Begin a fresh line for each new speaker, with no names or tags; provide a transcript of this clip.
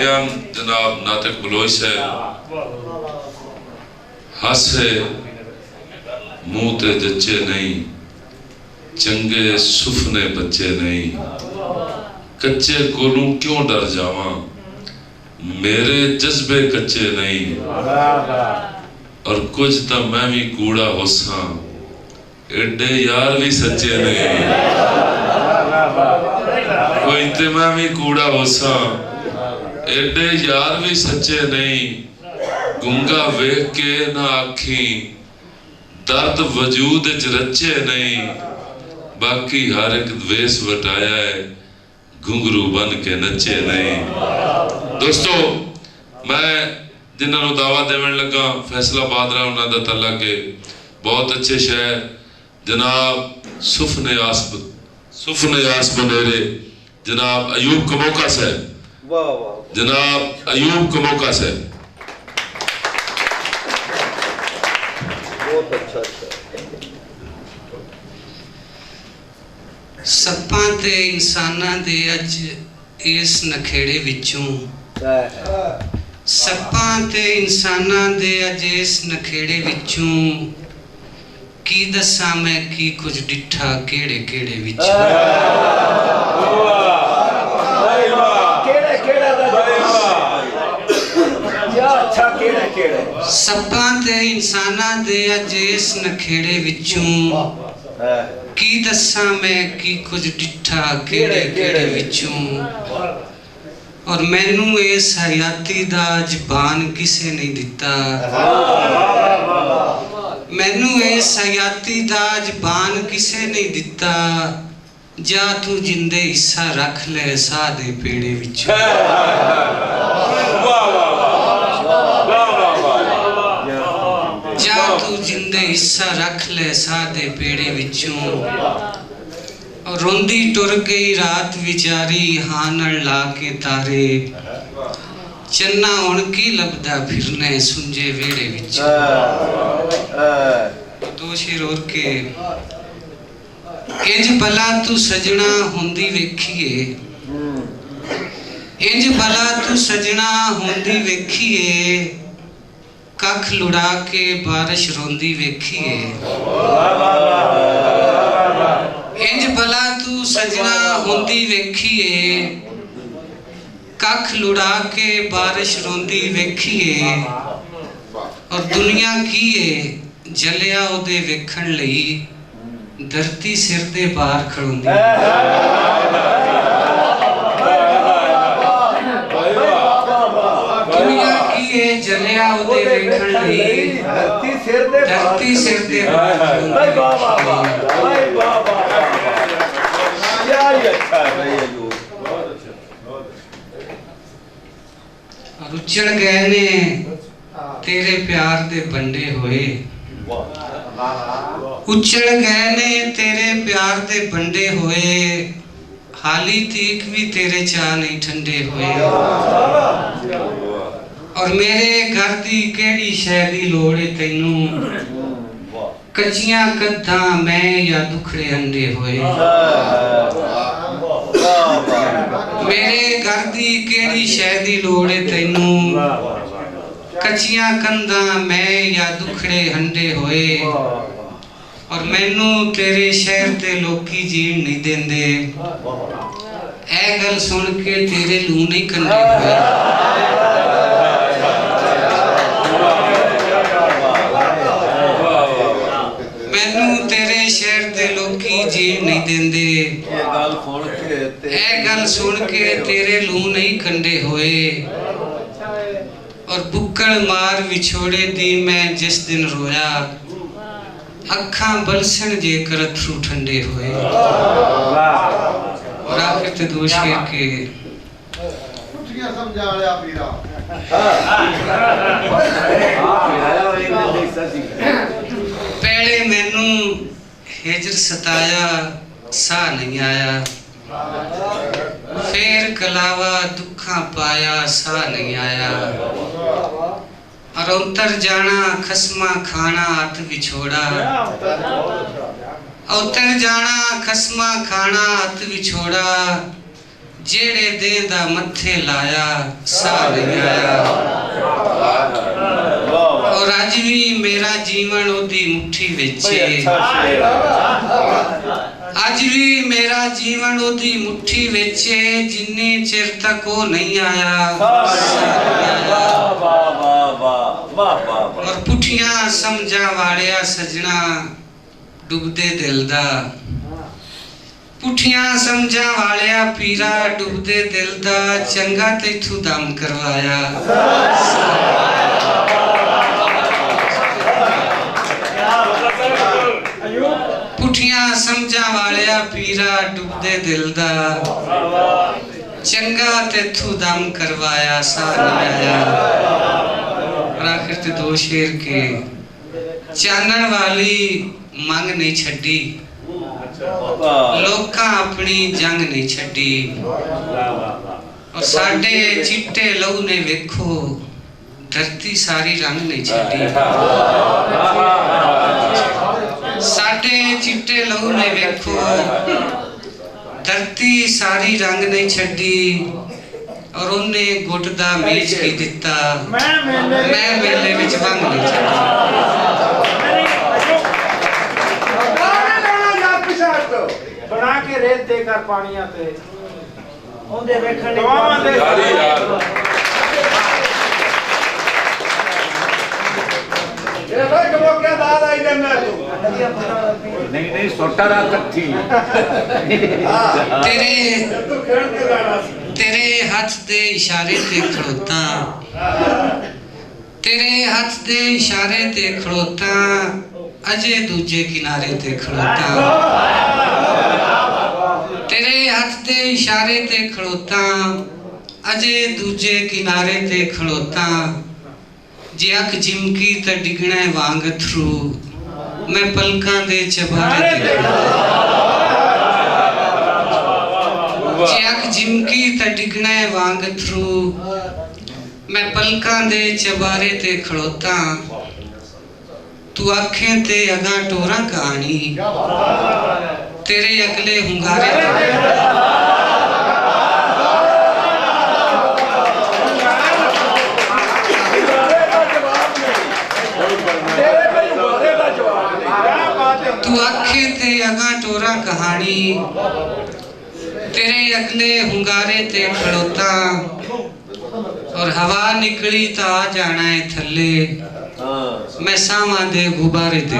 बयान जनाब नातिक बलोच साहब हासे मुंह ते जच्चे नहीं, चंगे सुफने बच्चे नहीं, कच्चे कोलों क्यों डर जावा, मेरे जज्बे कच्चे नहीं, और कुछ तो मैं भी कूड़ा होसा, एडे यार भी सच्चे नहीं, कोई ते मैं भी कूड़ा होसा, एडे यार भी सच्चे नहीं, गुंगा वेख के ना आखी, दर्द वजूद च रचे नहीं, बाकी हर एक वेस वटाया है, घुंघरू बन के नचे नहीं। दोस्तों मैं जिन्होंने दावा देवन लगा फैसलाबाद रहा उन्होंने तला के बहुत अच्छे शहर जनाब सुफने आस बनेरे जनाब अयूब कमोका से, जनाब अयूब कमोका से
सप्पां ते इंसानां दे अज इस नखेड़े विचों, सप्पां ते इंसानां दे अज इस नखेड़े विचों की दसां मैं की कुछ डिठा केड़े केड़े विच। सप्पां ते इंसानां दे अज इस नखेड़े विचों की दसा मैं की कुछ डिठा केड़े केड़े विचों, और मैनू इस हयाती दा जबान किसे नहीं दिता, मैनू इस हयाती दा जबान किसे नहीं दिता, जा तू जिंदे हिस्सा रख ले साह दे पेड़े विचों। जा तू जिंदे हिस्सा रख ले साह दे पेड़े विचों, और रोंदी टुर गई रात विचारी हानन ला के तारे, चन्ना हुण की लभदा फिरने सुंजे वेड़े विचों। दो शेर और के इंज भला तू सजना हुंदी वेखीए, इंज भला तू सजना हुंदी वेखीए, कख लुड़ा के बारिश रोंदी वेखीए, इंज भला तू सजना हुंदी वेखीए, कख लुड़ा के बारिश रोंदी वेखीए, और दुनिया कीए जलिया ओदे वेखण लई धरती सिर दे बाहर खड़ोंदी। दुनिया कीए जलिया ओदे वेखण लई धरती सिर दे बाहर उजड़ गए ने तेरे प्यार दे बंडे होए, उजड़ गए ने तेरे प्यार दे बंडे होए, हाली तीक भी तेरे चाह नहीं ठंडे होए, और मेरे घर दी केड़ी शै दी लोड़ है तैनू, कच्चियां कद्दां मैं या दुखड़े अंडे होए, मेरे घर दी केड़ी शै दी लोड़ है तैनू, कच्चियां कंधां मैं या दुखड़े हंडे होए, और मैनू तेरे शहर ते लोकी जीण नहीं देंदे, ऐ गल सुन के तेरे लू नहीं कंडे होए, मैनू तेरे शहर ते लोकी जीण नहीं देंदे, ऐ गल सुन के तेरे लू नहीं कंडे होए, और बुक्कड़ मार विछोड़े दी मैं जिस दिन रोया, अखां बलसन जेकर अथरू ठंडे होए। और आखिर ते दो शेर के पहले मैनू हिजर सताया सा नहीं आया, फिर कलावा दुखा पाया सा नहीं आया, और उतर जाना खसमा खाना हाथ विछोड़ा, उतर जाना खसमा खाना हाथ विछोड़ा, जेड़े देंदा मत्थे लाया सा नहीं आया। और अज भी मेरा जीवन ओदी मुट्ठी विच है, अज भी मेरा जीवन ओदी मुट्ठी विच है, जिन्ने चिर तक वो नहीं आया और पुठियां समझा वालिया सजना डुबदे दिल दा, पुठियां समझा वालिया पीरा डुबदे दिल दा, चंगा तैथू दम करवाया। पुठियां समझा वालिया पीरा डुबदे दिल दा, चंगा तैथू दम करवाया सा नहीं आया। और आखिर ते दो शेर के चानण वाली मंग नहीं छड्डी, लोकां अपनी जंग नहीं छड्डी, और साडे चिट्टे लहू ने वेखो धरती सारी रंग नहीं छड्डी, साडे चिट्टे लहू ने वेखो धरती सारी रंग नहीं छड्डी, और उन्हें गुट दा मेज की दिता, मैं मेले विच भंग नहीं छड्डी।
बना के रेत देकर पानियां ते ओंदे वेखण दवावां दे ये भाई कबो क्या दाद आई देना तू नहीं सोटा रात थी
तेरे हाथ दे इशारे ते खड़ोता, तेरे हाथ दे इशारे ते खड़ोता, अजे दूजे किनारे ते खड़ोता, तेरे हाथ दे इशारे ते खड़ोता, अजे दूजे किनारे ते खड़ोता, जे अख जिमकी ते डिगणे वांग थरू, मैं पलकां दे चबारे ते जे अख जिमकी ते डिगणे वांग थरू, मैं पलकां दे चबारे ते खड़ोता, तू आखें ते अगा टोरा कहानी, तेरे अगले हुंगारे तू आखे ते अगा टोरा कहानी, तेरे अगले हुंगारे ते खड़ोता, और हवा निकली ता आ जाना है थल्ले, मैं सावां दे गुब्बारे ते